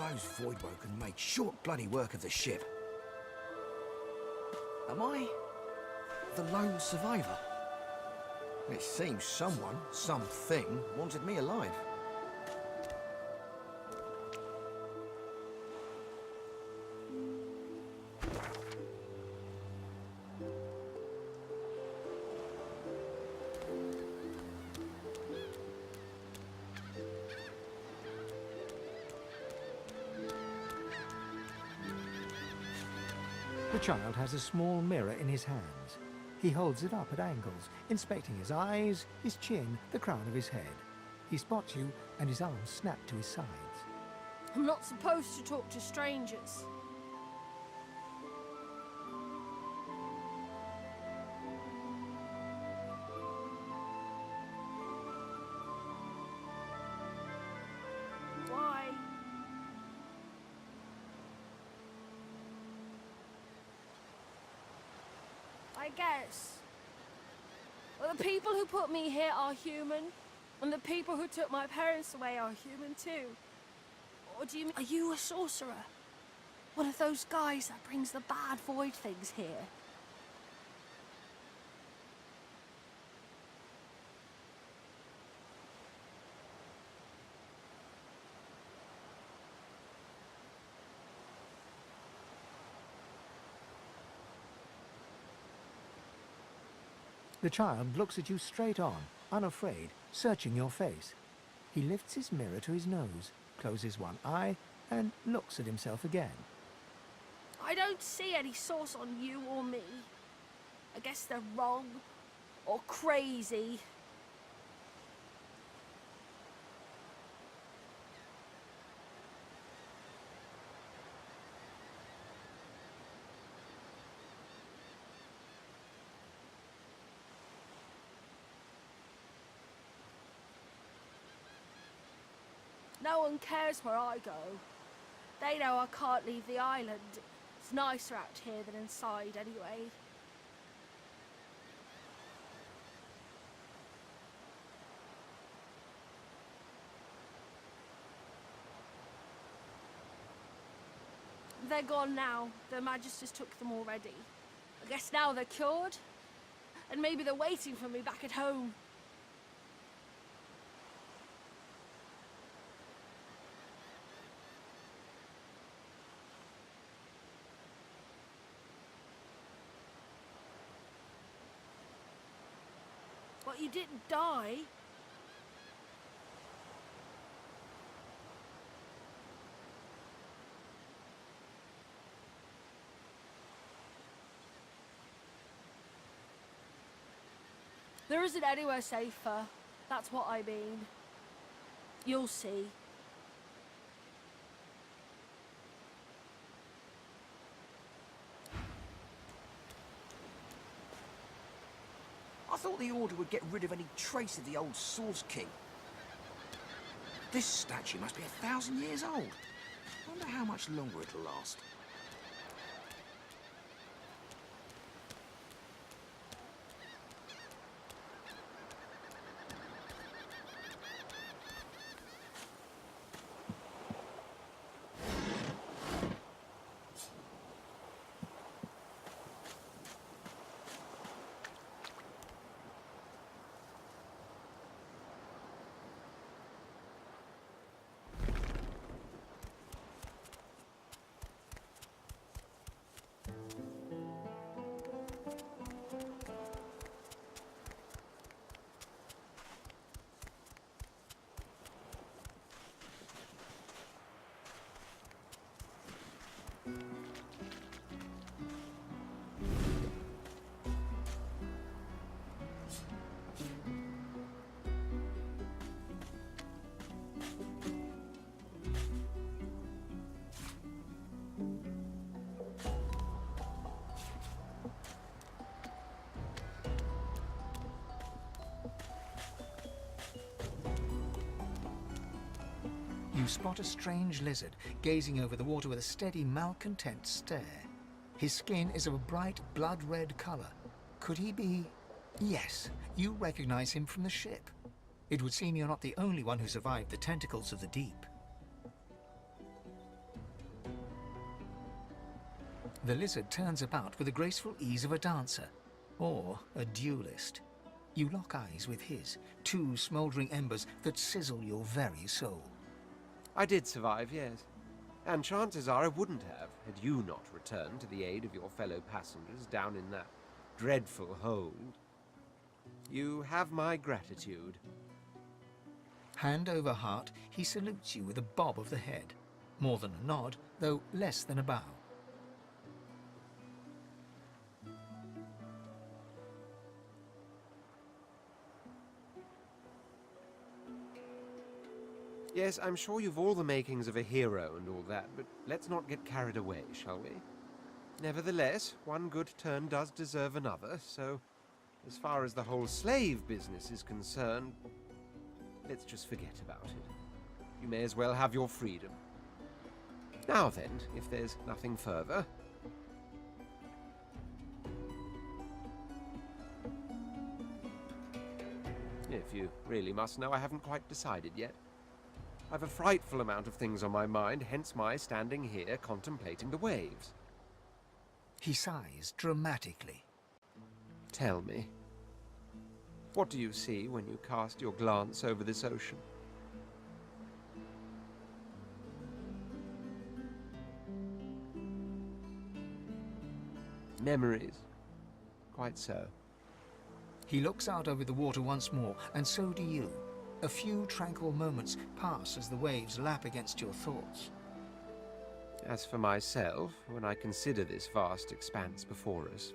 Those Voidwoken can make short bloody work of the ship. Am I the lone survivor? It seems someone, something, wanted me alive. The child has a small mirror in his hands. He holds it up at angles, inspecting his eyes, his chin, the crown of his head. He spots you, and his arms snap to his sides. I'm not supposed to talk to strangers. Why? I guess. Well, the people who put me here are human, and the people who took my parents away are human too. Or do you mean, are you a sorcerer? One of those guys that brings the bad void things here? The child looks at you straight on, unafraid, searching your face. He lifts his mirror to his nose, closes one eye, and looks at himself again. I don't see any source on you or me. I guess they're wrong or crazy. No one cares where I go. They know I can't leave the island. It's nicer out here than inside anyway. They're gone now. The Magisters took them already. I guess now they're cured. And maybe they're waiting for me back at home. But you didn't die. There isn't anywhere safer. That's what I mean. You'll see. I thought the Order would get rid of any trace of the old Source King. This statue must be 1,000 years old. I wonder how much longer it'll last. You spot a strange lizard, gazing over the water with a steady, malcontent stare. His skin is of a bright, blood-red color. Could he be... Yes, you recognize him from the ship. It would seem you're not the only one who survived the tentacles of the deep. The lizard turns about with the graceful ease of a dancer, or a duelist. You lock eyes with his, two smouldering embers that sizzle your very soul. I did survive, yes. And chances are I wouldn't have, had you not returned to the aid of your fellow passengers down in that dreadful hold. You have my gratitude. Hand over heart, he salutes you with a bob of the head. More than a nod, though less than a bow. Yes, I'm sure you've all the makings of a hero and all that, but let's not get carried away, shall we? Nevertheless, one good turn does deserve another, so as far as the whole slave business is concerned, let's just forget about it. You may as well have your freedom. Now then, if there's nothing further... If you really must know, I haven't quite decided yet. I've a frightful amount of things on my mind, hence my standing here contemplating the waves. He sighs dramatically. Tell me, what do you see when you cast your glance over this ocean? Memories. Quite so. He looks out over the water once more, and so do you. A few tranquil moments pass as the waves lap against your thoughts. As for myself, when I consider this vast expanse before us,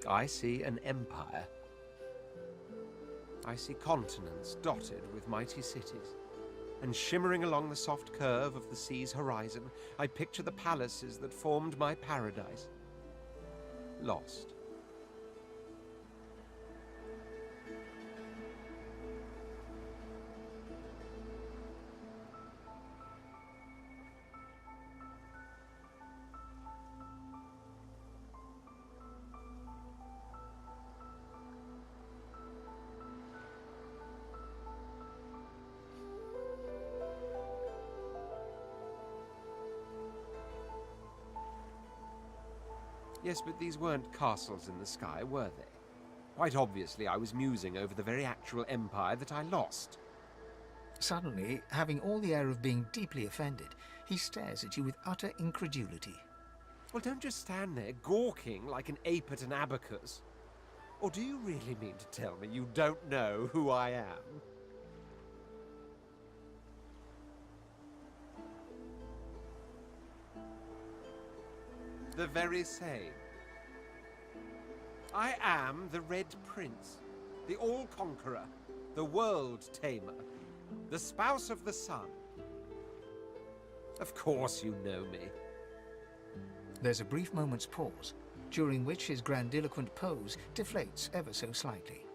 I see an empire. I see continents dotted with mighty cities, and shimmering along the soft curve of the sea's horizon, I picture the palaces that formed my paradise. Lost. Yes, but these weren't castles in the sky, were they? Quite obviously, I was musing over the very actual empire that I lost. Suddenly, having all the air of being deeply offended, he stares at you with utter incredulity. Well, don't just stand there gawking like an ape at an abacus. Or do you really mean to tell me you don't know who I am? The very same. I am the Red Prince, the All-Conqueror, the World-Tamer, the Spouse of the Sun. Of course you know me. There's a brief moment's pause, during which his grandiloquent pose deflates ever so slightly.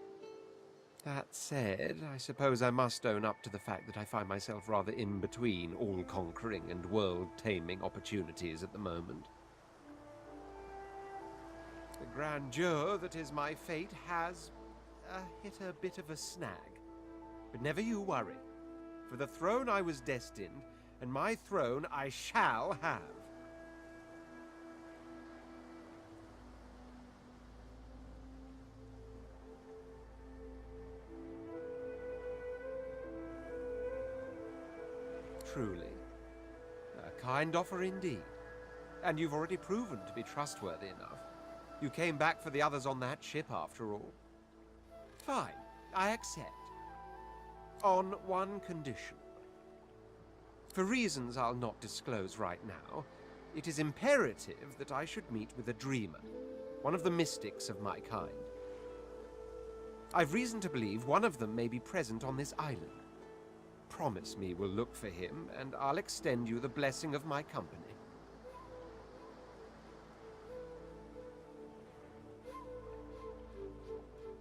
That said, I suppose I must own up to the fact that I find myself rather in between all-conquering and world-taming opportunities at the moment. The grandeur that is my fate has hit a bit of a snag. But never you worry. For the throne I was destined, and my throne I shall have. Truly. A kind offer indeed. And you've already proven to be trustworthy enough. You came back for the others on that ship, after all. Fine, I accept. On one condition. For reasons I'll not disclose right now, it is imperative that I should meet with a dreamer, one of the mystics of my kind. I've reason to believe one of them may be present on this island. Promise me we'll look for him, and I'll extend you the blessing of my company.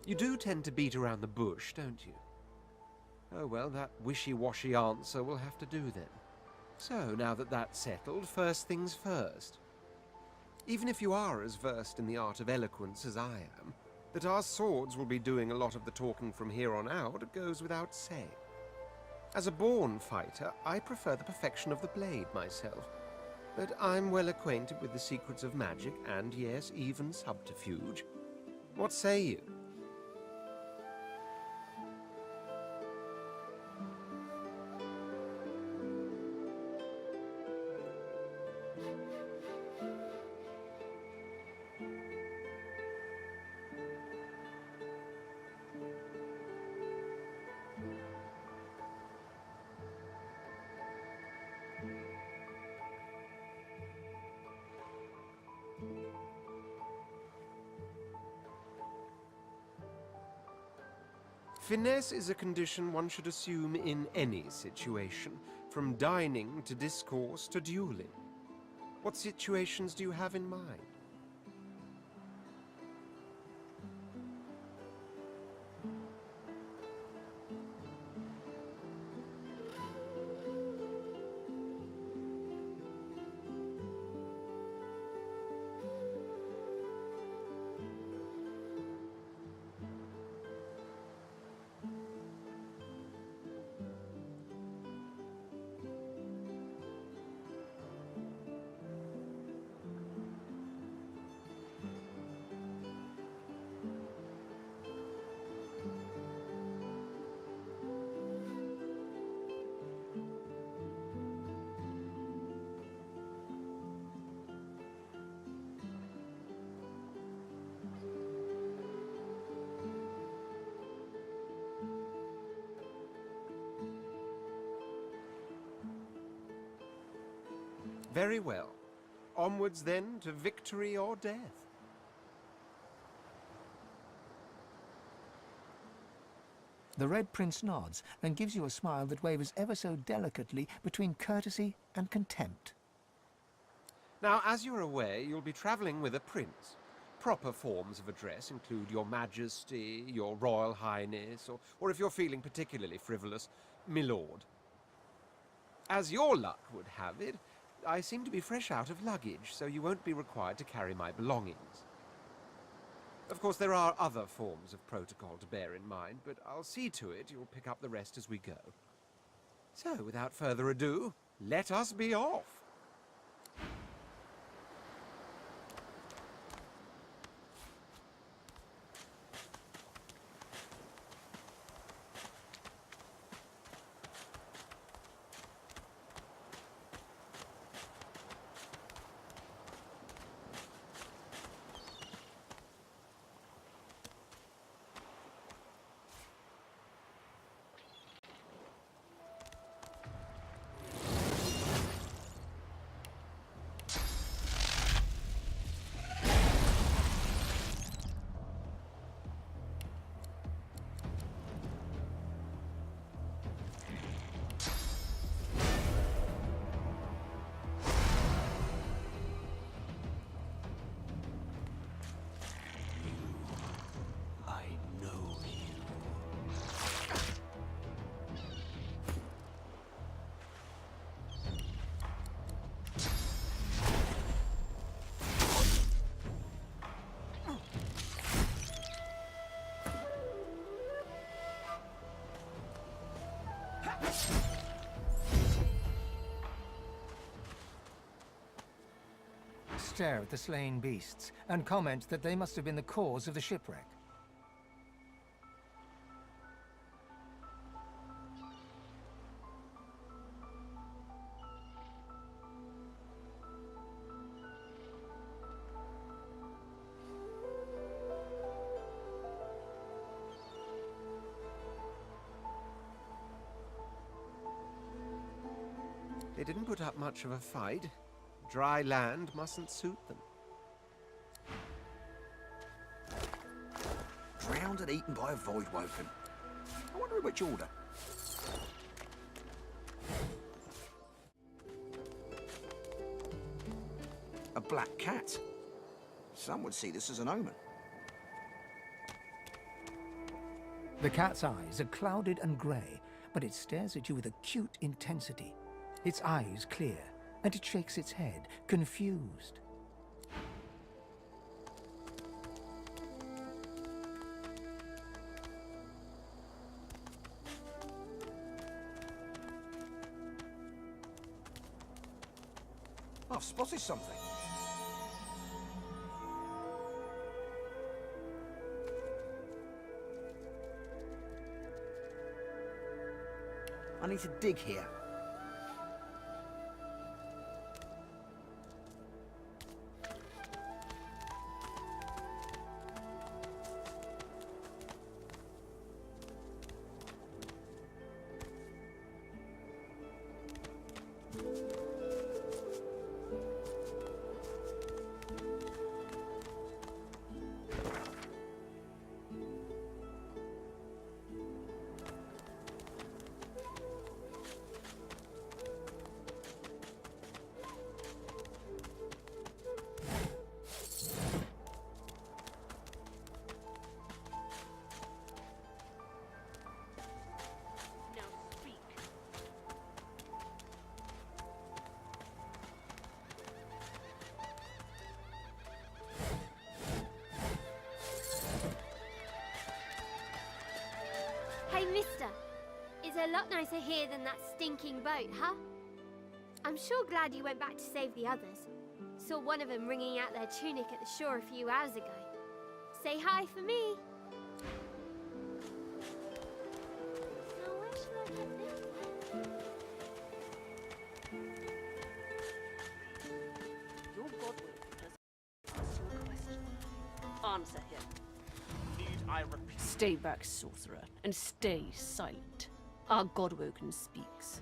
You do tend to beat around the bush, don't you? Oh well, that wishy-washy answer will have to do then. So, now that that's settled, first things first. Even if you are as versed in the art of eloquence as I am, that our swords will be doing a lot of the talking from here on out goes without saying. As a born fighter, I prefer the perfection of the blade myself. but I'm well acquainted with the secrets of magic and, yes, even subterfuge. What say you? Finesse is a condition one should assume in any situation, from dining to discourse to dueling. What situations do you have in mind? Very well. Onwards then to victory or death. The Red Prince nods and gives you a smile that wavers ever so delicately between courtesy and contempt. Now, as you're aware, you'll be travelling with a prince. Proper forms of address include your Majesty, your Royal Highness, or if you're feeling particularly frivolous, Milord. As your luck would have it, I seem to be fresh out of luggage, so you won't be required to carry my belongings. Of course, there are other forms of protocol to bear in mind, but I'll see to it you'll pick up the rest as we go. So, without further ado, let us be off. Stare at the slain beasts and comment that they must have been the cause of the shipwreck. They didn't put up much of a fight. Dry land mustn't suit them. Drowned and eaten by a void woken. I wonder in which order. A black cat. Some would see this as an omen. The cat's eyes are clouded and grey, but it stares at you with acute intensity. Its eyes clear, and it shakes its head, confused. Oh, I've spotted something. I need to dig here. Hey, mister. It's a lot nicer here than that stinking boat, huh? I'm sure glad you went back to save the others. Saw one of them wringing out their tunic at the shore a few hours ago. Say hi for me. Now, where should I put this? Your godwoman has asked you a question. Answer him. Need I repeat? Stay back, sorcerer, and stay silent. Our godwoken speaks.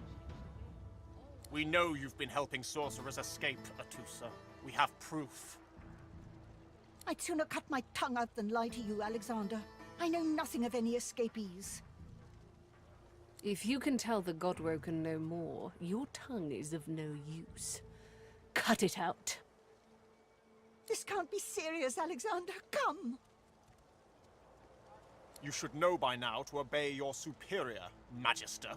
We know you've been helping sorcerers escape, Atusa. We have proof. I'd sooner cut my tongue out than lie to you, Alexander. I know nothing of any escapees. If you can tell the godwoken no more, your tongue is of no use. Cut it out. This can't be serious, Alexander. Come! You should know by now to obey your superior, Magister,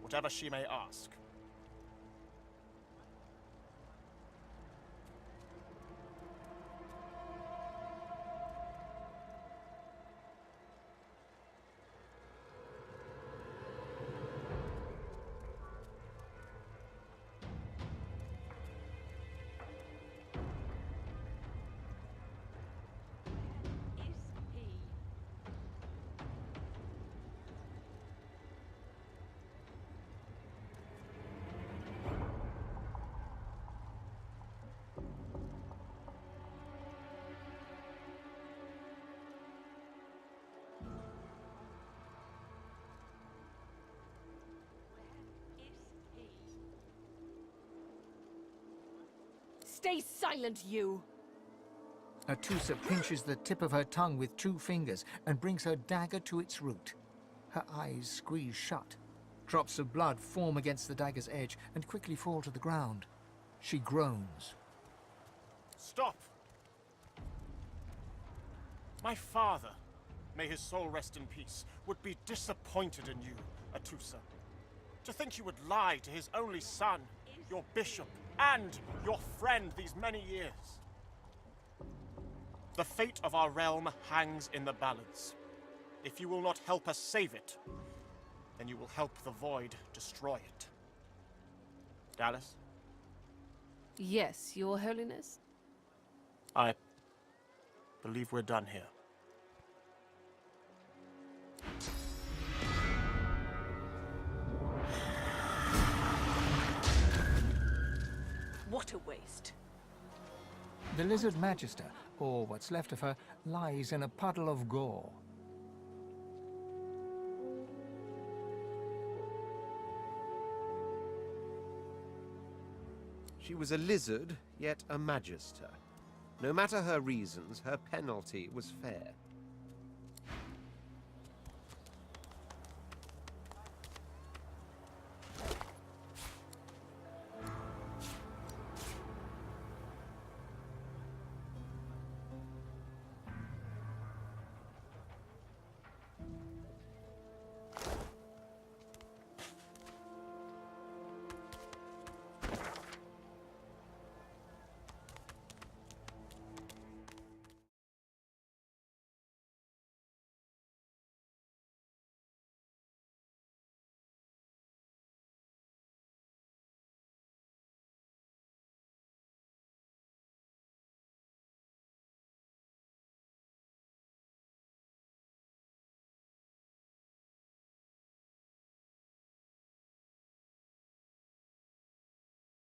whatever she may ask. Stay silent, you! Atusa pinches the tip of her tongue with 2 fingers and brings her dagger to its root. Her eyes squeeze shut. Drops of blood form against the dagger's edge and quickly fall to the ground. She groans. Stop! My father, may his soul rest in peace, would be disappointed in you, Atusa. To think you would lie to his only son, your bishop, and your friend these many years. The fate of our realm hangs in the balance. If you will not help us save it, then you will help the Void destroy it. Dallas? Yes, your holiness? I believe we're done here. What a waste. The lizard Magister, or what's left of her, lies in a puddle of gore. She was a lizard, yet a Magister. No matter her reasons, her penalty was fair.